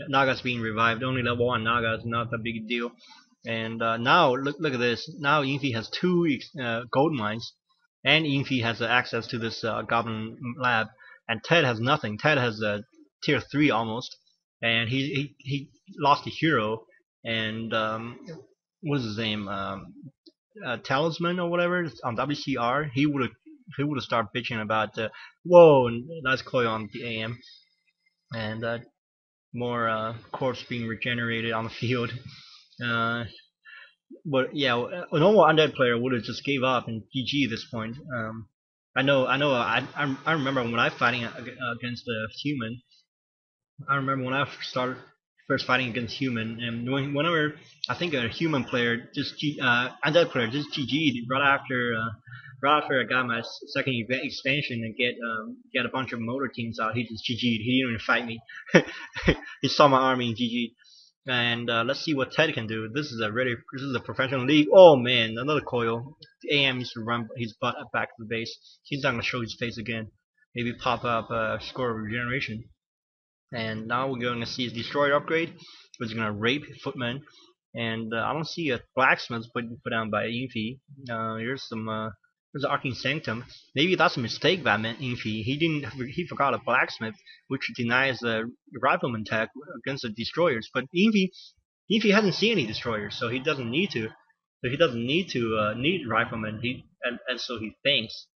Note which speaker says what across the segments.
Speaker 1: Naga's being revived. Only level 1 Naga is not a big deal. And now look at this. Now Infi has two gold mines, and Infi has access to this Goblin lab. And TeD has nothing. TeD has tier 3 almost, and he lost a hero. And what's his name? Talisman or whatever on WCR. He would have started bitching about whoa, nice Chloe on the AM, and more corpse being regenerated on the field. Uh, but yeah, a normal undead player would have just gave up and GG at this point. I know. I remember when I fighting against a human. I remember when I started first fighting against human, and whenever I think a human player just undead player just GG'd right after I got my second event expansion and get a bunch of motor teams out. He just GG'd. He didn't even fight me. He saw my army and GG'd. And let's see what TeD can do. This is a professional league. Oh man, another coil. AM needs to run his butt back to the base. He's not gonna show his face again. Maybe pop up score of regeneration. And now we're going to see his destroyer upgrade, which is going to rape Footman. And I don't see a blacksmith put down by Infi. Here's the Arcane Sanctum. Maybe that's a mistake by Infi. He forgot a blacksmith, which denies the rifleman tag against the destroyers. But Infi hasn't seen any destroyers, so he doesn't need to. So he doesn't need rifleman. And so he thinks.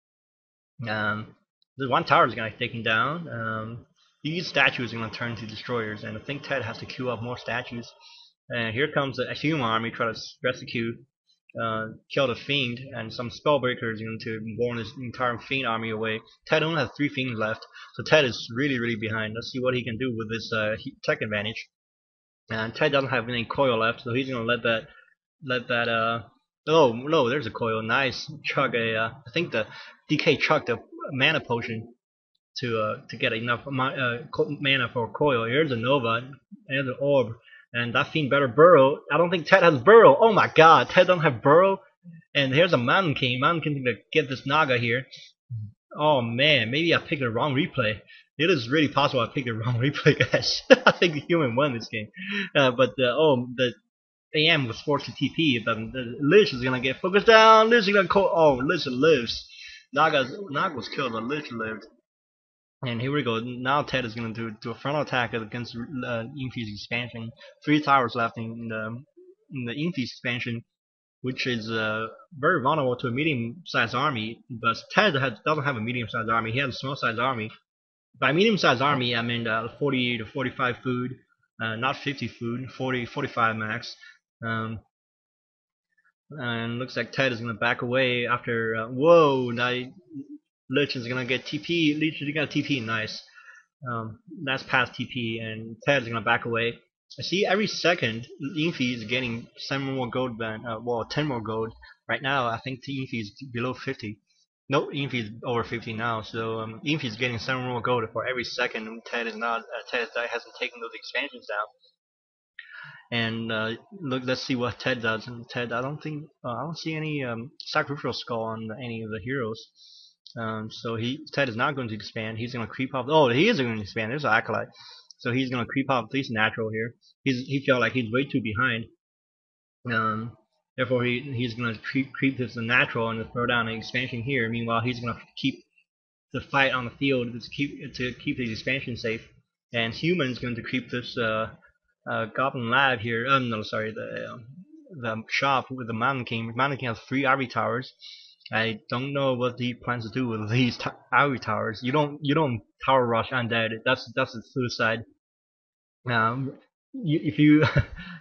Speaker 1: The one tower is gonna take him down. These statues are gonna turn to destroyers, and I think TeD has to queue up more statues. And here comes a human army try to rescue, kill the fiend, and some spellbreakers going to warn his entire fiend army away. TeD only has 3 fiends left, so TeD is really behind. Let's see what he can do with this tech advantage. And TeD doesn't have any coil left, so he's gonna let that oh no, there's a coil. Nice. I think the DK chucked a mana potion to get enough mana for a coil. Here's a Nova and an orb, and that fiend better burrow. I don't think TeD has burrow. Oh my god, TeD don't have burrow. And here's a Mountain King. Mountain King to get this Naga here. Oh man, maybe I picked the wrong replay. It is really possible I picked the wrong replay, guys. I think the human won this game. But the AM was forced to TP, but the Lich is gonna get focused down. Lich is gonna Lich lives. Naga was killed, but Lich lived. And here we go. Now TeD is gonna do a frontal attack against Infi's expansion. 3 towers left in the Infi's expansion, which is very vulnerable to a medium-sized army. But TeD doesn't have a medium-sized army. He has a small-sized army. By medium-sized army, I mean 40 to 45 food, not 50 food, 40, 45 max. And looks like TeD is gonna back away after. Whoa! Now Lich is gonna get TP. Lich is gonna TP. Nice. That's past TP, and TeD is gonna back away. I see every second Infi is getting 7 more gold than 10 more gold. Right now, I think Infi is below 50. Nope, Infi is over 50 now. So Infi is getting 7 more gold for every second. TeD is not. TeD hasn't taken those expansions down. And look, let's see what TeD does. And TeD, I don't see any sacrificial skull on any of the heroes. So TeD is not going to expand. He's going to creep up. Oh, he is going to expand. There's an acolyte. So he's going to creep up at least natural here. He felt like he's way too behind. Therefore, he's going to creep this natural and throw down an expansion here. Meanwhile, he's going to keep the fight on the field to keep his expansion safe. And human's going to creep this Goblin Lab here. No, sorry, the shop with the Mountain King. Mountain King has 3 ivory towers. I don't know what he plans to do with these ivory towers. You don't tower rush undead. That's a suicide. If you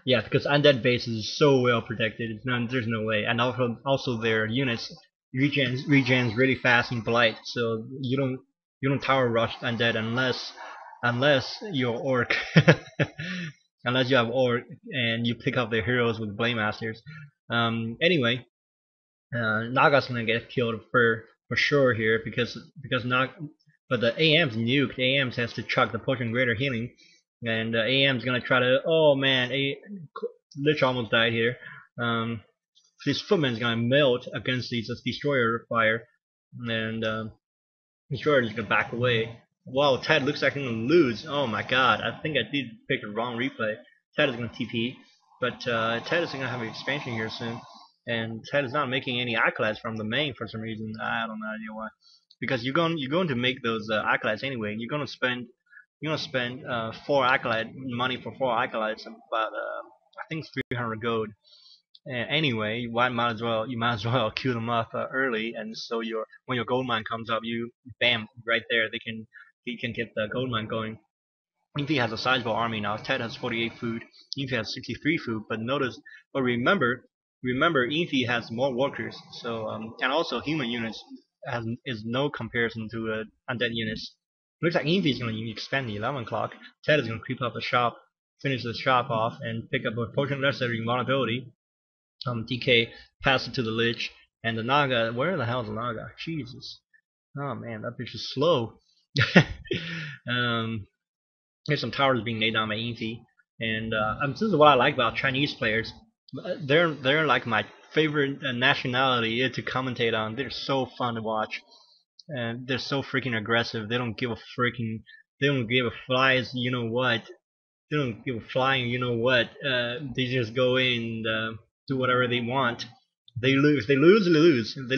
Speaker 1: yeah, because undead base is so well protected. There's no way. And also their units regens really fast in blight. So you don't tower rush undead unless you're orc. Unless you have orc and you pick up their heroes with blade masters. Anyway. Naga's gonna get killed for sure here because but the AM's nuked. AM's has to chuck the potion greater healing, and AM's gonna try to. Oh man, Lich almost died here. This Footman's gonna melt against these destroyer fire, and destroyer is gonna back away. Wow, Ted looks like he's gonna lose. Oh my god, I think I did pick the wrong replay. Ted is gonna TP, but Ted is gonna have an expansion here soon, and Ted is not making any acolytes from the main for some reason. I don't know idea why. Because you're going to make those acolytes anyway. You're gonna spend 4 acolyte money for 4 acolytes, about I think 300 gold. Anyway, you might as well queue them up early, and so when your gold mine comes up, you bam right there. He can get the gold mine going. Infi has a sizable army now. Ted has 48 food. Infi has 63 food. But remember, Infi has more workers. So and also human units is no comparison to undead units. Looks like Infi is going to expand the 11 clock. Ted is going to creep up the shop, finish the shop off, and pick up a potion necessary invulnerability. DK passed it to the Lich, and the Naga. Where the hell is the Naga? Jesus. Oh man, that bitch is slow. um, Here's some towers being laid down by Infi, and this is what I like about Chinese players. They're like my favorite nationality to commentate on. They're so fun to watch, and they're so freaking aggressive. They don't give a flies. You know what? They don't give a flying. You know what? They just go in and do whatever they want. They lose. They lose. They lose. They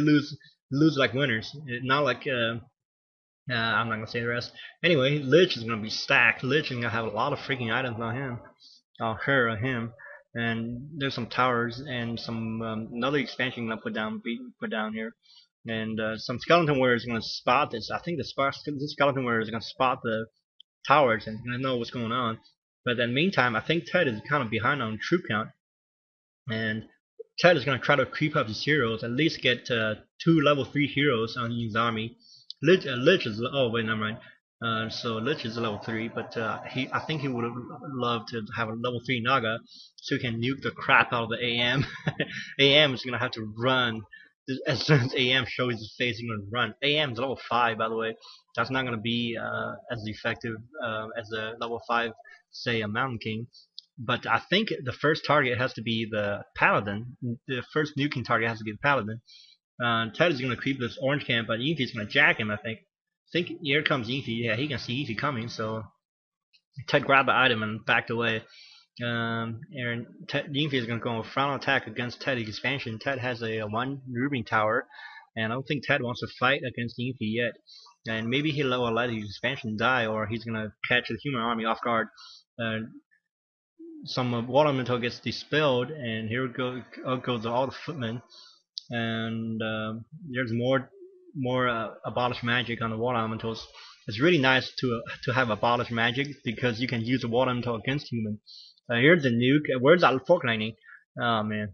Speaker 1: lose like winners. Not like I'm not gonna say the rest. Anyway, Lich is gonna be stacked. Lich is gonna have a lot of freaking items on him, on her, on him, and there's some towers and some another expansion gonna put down here, and some skeleton warriors gonna spot this. I think the skeleton warrior is gonna spot the towers and gonna know what's going on. But in the meantime, I think Ted is kind of behind on troop count, and Ted is going to try to creep up his heroes, at least get 2 level 3 heroes on his army. Lich is never mind. So Lich is level 3, but I think he would have loved to have a level 3 Naga, so he can nuke the crap out of the AM. AM is gonna have to run as soon as AM shows his face. He's gonna run. AM is level 5, by the way. That's not gonna be as effective as a level 5, say a Mountain King. But I think the first target has to be the Paladin. The first nuking target has to be the Paladin. Ted is going to creep this orange camp, but Infi is going to jack him, I think. Here comes Infi. Yeah, he can see Infi coming, so Ted grabbed the item and backed away. And Infi is going to go frontal attack against Ted expansion. Ted has a 1 Rubing Tower, and I don't think Ted wants to fight against Infi yet. And maybe he'll let his expansion die, or he's going to catch the human army off guard. Some water elemental gets dispelled, and here goes all the footmen. And there's more abolished magic on the water elementals. It's really nice to have abolished magic because you can use the water elemental against human. Here's the nuke. Where's that fork lightning? Oh man.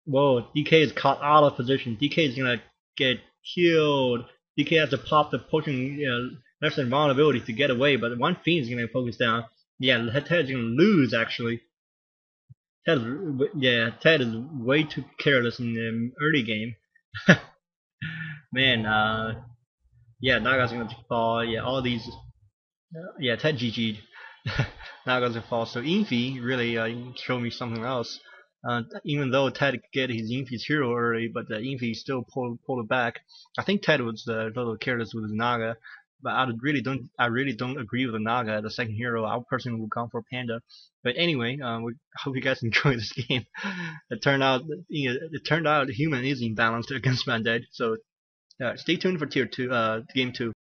Speaker 1: Whoa, DK is caught out of position. DK is gonna get killed. DK has to pop the potion less than vulnerability to get away, but one fiend is gonna focus down. Yeah, Ted's gonna lose actually. Ted is way too careless in the early game. Man, Naga's gonna fall. Yeah, all these. Ted GG'd. Naga's gonna fall. So Infi really showed me something else. Even though Ted could get his Infi's hero early, but Infi still pulled it back. I think Ted was a little careless with his Naga, but I really don't agree with the Naga, the second hero. I personally would come for Panda. But anyway, we hope you guys enjoy this game. It turned out human is imbalanced against Undead. So stay tuned for tier 2, game 2.